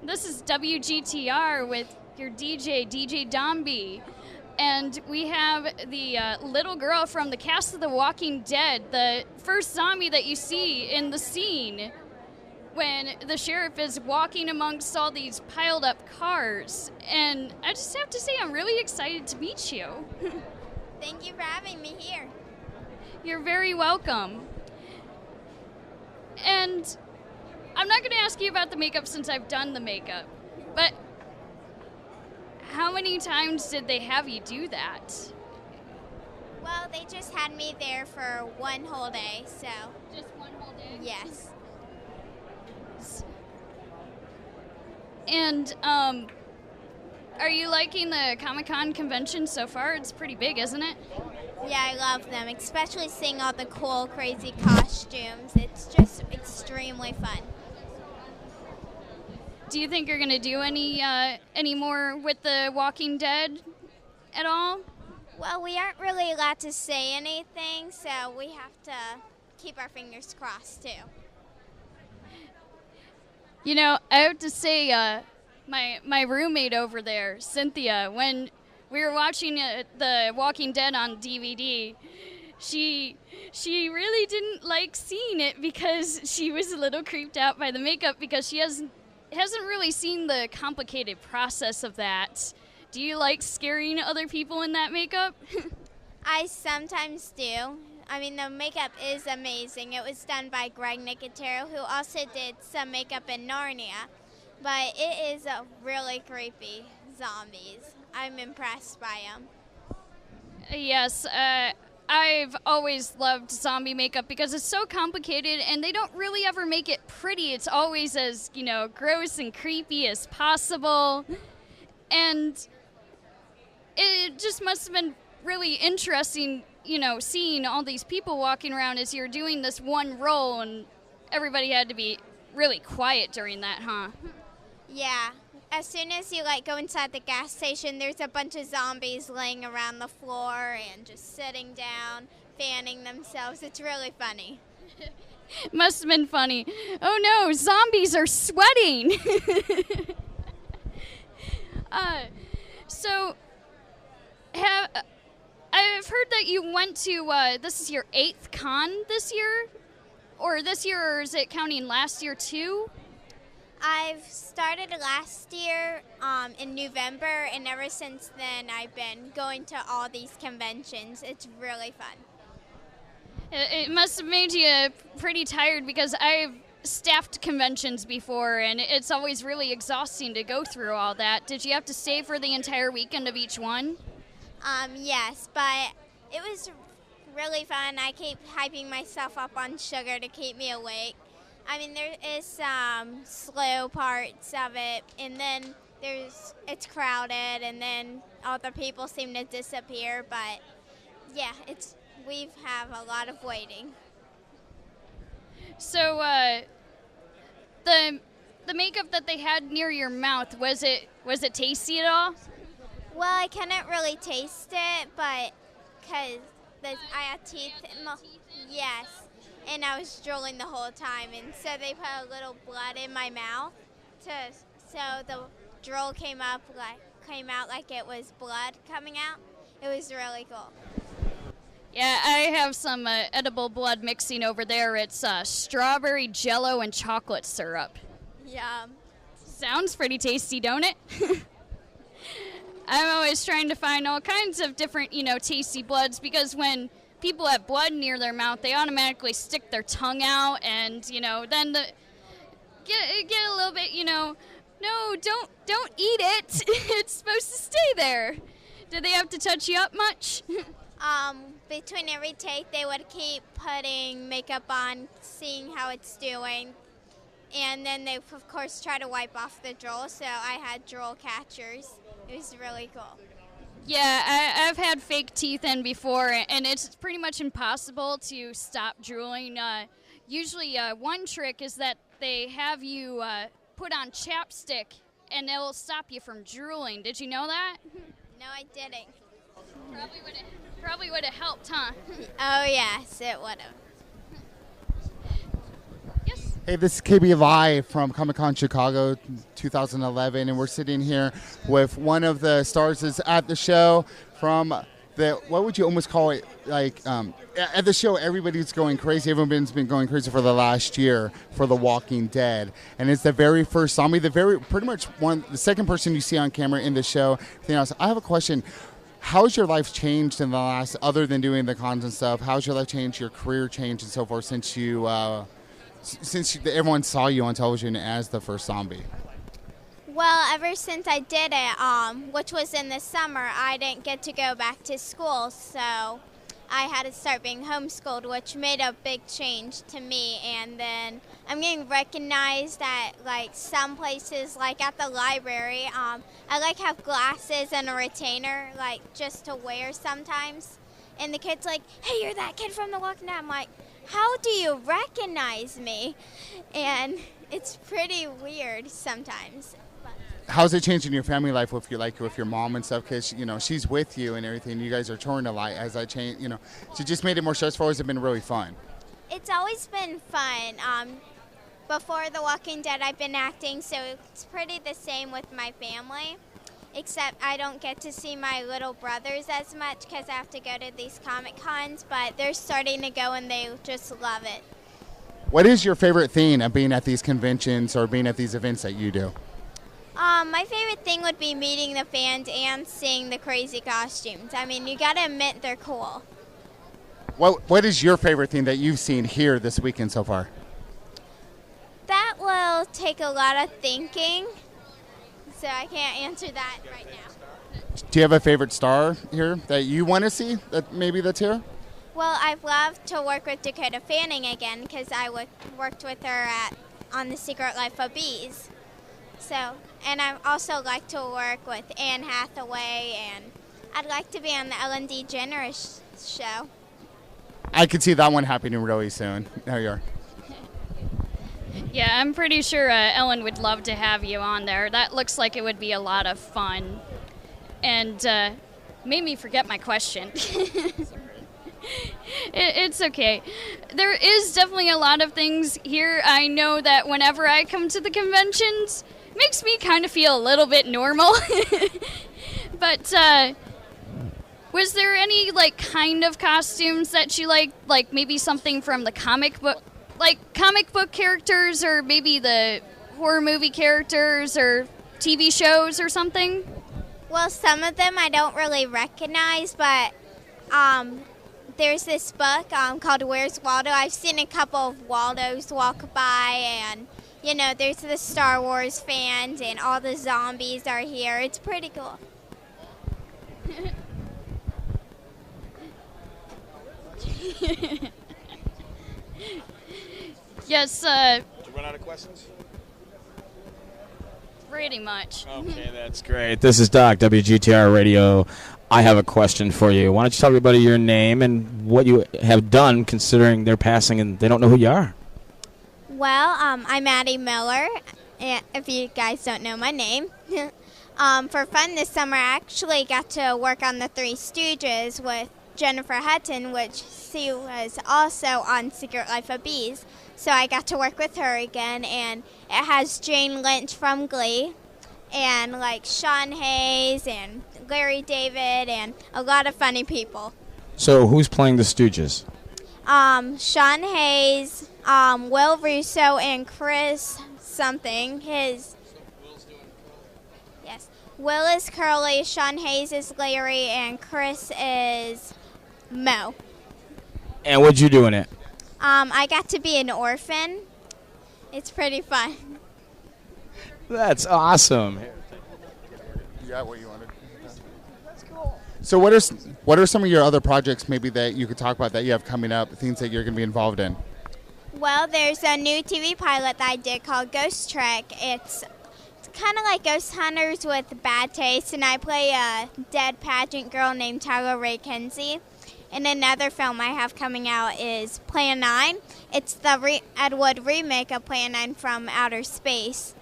This is WGTR with your DJ Dombey. And we have the little girl from the cast of The Walking Dead, the first zombie that you see in the scene when the sheriff is walking amongst all these piled up cars. And I just have to say, I'm really excited to meet you. Thank you for having me here. You're very welcome. And I'm not going to ask you about the makeup since I've done the makeup, but how many times did they have you do that? Well, they just had me there for one whole day, so. Just one whole day? Yes. And are you liking the Comic-Con convention so far? It's pretty big, isn't it? Yeah, I love them, especially seeing all the cool, crazy costumes. It's just extremely fun. Do you think you're going to do any more with The Walking Dead at all? Well, we aren't really allowed to say anything, so we have to keep our fingers crossed, too. You know, I have to say, my roommate over there, Cynthia, when we were watching The Walking Dead on DVD, she really didn't like seeing it because she was a little creeped out by the makeup because she hasn't really seen the complicated process of that. Do you like scaring other people in that makeup? I sometimes do. I mean, the makeup is amazing. It was done by Greg Nicotero, who also did some makeup in Narnia. But it is a really creepy zombies. I'm impressed by them. Yes, I've always loved zombie makeup because it's so complicated and they don't really ever make it pretty. It's always as, gross and creepy as possible. And it just must have been really interesting, seeing all these people walking around as you're doing this one role, and everybody had to be really quiet during that, huh? Yeah. As soon as you go inside the gas station, there's a bunch of zombies laying around the floor and just sitting down, fanning themselves. It's really funny. Must have been funny. Oh no, zombies are sweating. I've heard that you went to, this is your 8th con this year? Or is it counting last year too? I've started last year in November, and ever since then I've been going to all these conventions. It's really fun. It must have made you pretty tired because I've staffed conventions before, and it's always really exhausting to go through all that. Did you have to stay for the entire weekend of each one? Yes, but it was really fun. I keep hyping myself up on sugar to keep me awake. I mean, there is some slow parts of it, and then it's crowded, and then other people seem to disappear. But yeah, we have a lot of waiting. So the makeup that they had near your mouth, was it tasty at all? Well, I couldn't really taste it, but because I had teeth. Yes. And I was drooling the whole time, and so they put a little blood in my mouth, so the drool came out like it was blood coming out. It was really cool. Yeah, I have some edible blood mixing over there. It's strawberry jello and chocolate syrup. Yum. Sounds pretty tasty, don't it? I'm always trying to find all kinds of different, tasty bloods, because when people have blood near their mouth, they automatically stick their tongue out, and then get a little bit, no, don't eat it. It's supposed to stay there. Do they have to touch you up much? Between every take, they would keep putting makeup on, seeing how it's doing, and then they of course try to wipe off the drool. So I had drool catchers. It was really cool. Yeah, I've had fake teeth in before, and it's pretty much impossible to stop drooling. Usually one trick is that they have you put on chapstick, and it will stop you from drooling. Did you know that? No, I didn't. Probably would have helped, huh? Oh, yes, it would have. Yes? Hey, this is KB Live from Comic-Con Chicago 2011, and we're sitting here with one of the stars that's at the show from the, what would you almost call it, like, at the show everybody's going crazy. Everyone's been going crazy for the last year for The Walking Dead, and it's the very first zombie, pretty much the second person you see on camera in the show. Everything else. I have a question. How's your life changed in the last, other than doing the cons and stuff, how's your life changed, your career changed and so forth since everyone saw you on television as the first zombie? Well, ever since I did it, which was in the summer, I didn't get to go back to school, so I had to start being homeschooled, which made a big change to me. And then I'm getting recognized at like some places, like at the library. I like have glasses and a retainer, like just to wear sometimes. And the kid's like, "Hey, you're that kid from The Walking Dead." I'm like, "How do you recognize me?" And it's pretty weird sometimes. How's it changing your family life with your mom and stuff? Because she's with you and everything. You guys are touring a lot. Has that changed? She just made it more stressful. Or has it been really fun? It's always been fun. Before The Walking Dead, I've been acting, so it's pretty the same with my family. Except I don't get to see my little brothers as much because I have to go to these Comic Cons, but they're starting to go and they just love it. What is your favorite thing of being at these conventions or being at these events that you do? My favorite thing would be meeting the fans and seeing the crazy costumes. I mean, you gotta admit they're cool. What is your favorite thing that you've seen here this weekend so far? That will take a lot of thinking, so I can't answer that right now. Do you have a favorite star here that you want to see that's here? Well, I'd love to work with Dakota Fanning again because I worked with her on The Secret Life of Bees. So, and I also like to work with Anne Hathaway, and I'd like to be on the Ellen DeGeneres show. I could see that one happening really soon. There you are. Yeah, I'm pretty sure Ellen would love to have you on there. That looks like it would be a lot of fun. And made me forget my question. It's okay. There is definitely a lot of things here. I know that whenever I come to the conventions, it makes me kind of feel a little bit normal. But was there any kind of costumes that you like maybe something from the comic book characters, or maybe the horror movie characters or TV shows or something? Well, some of them I don't really recognize, but there's this book called Where's Waldo? I've seen a couple of Waldos walk by, and there's the Star Wars fans, and all the zombies are here. It's pretty cool. Yes. Did you run out of questions? Pretty much. Okay, that's great. This is Doc, WGTR Radio. I have a question for you. Why don't you tell everybody your name and what you have done, considering their passing and they don't know who you are? Well, I'm ADDY Miller, if you guys don't know my name. For fun this summer, I actually got to work on The Three Stooges with Jennifer Hutton, which she was also on Secret Life of Bees. So I got to work with her again, and it has Jane Lynch from Glee, and Sean Hayes and Larry David and a lot of funny people. So who's playing the Stooges? Sean Hayes, Will Russo, and Chris something. Yes. Will is Curly, Sean Hayes is Larry, and Chris is Mo. And what'd you do in it? I got to be an orphan. It's pretty fun. That's awesome. You got what you wanted. That's cool. So what are some of your other projects maybe that you could talk about that you have coming up, things that you're going to be involved in? Well, there's a new TV pilot that I did called Ghost Trek. It's kind of like Ghost Hunters with bad taste, and I play a dead pageant girl named Tyler Ray Kenzie. And another film I have coming out is Plan 9. It's the Ed Wood remake of Plan 9 from outer space.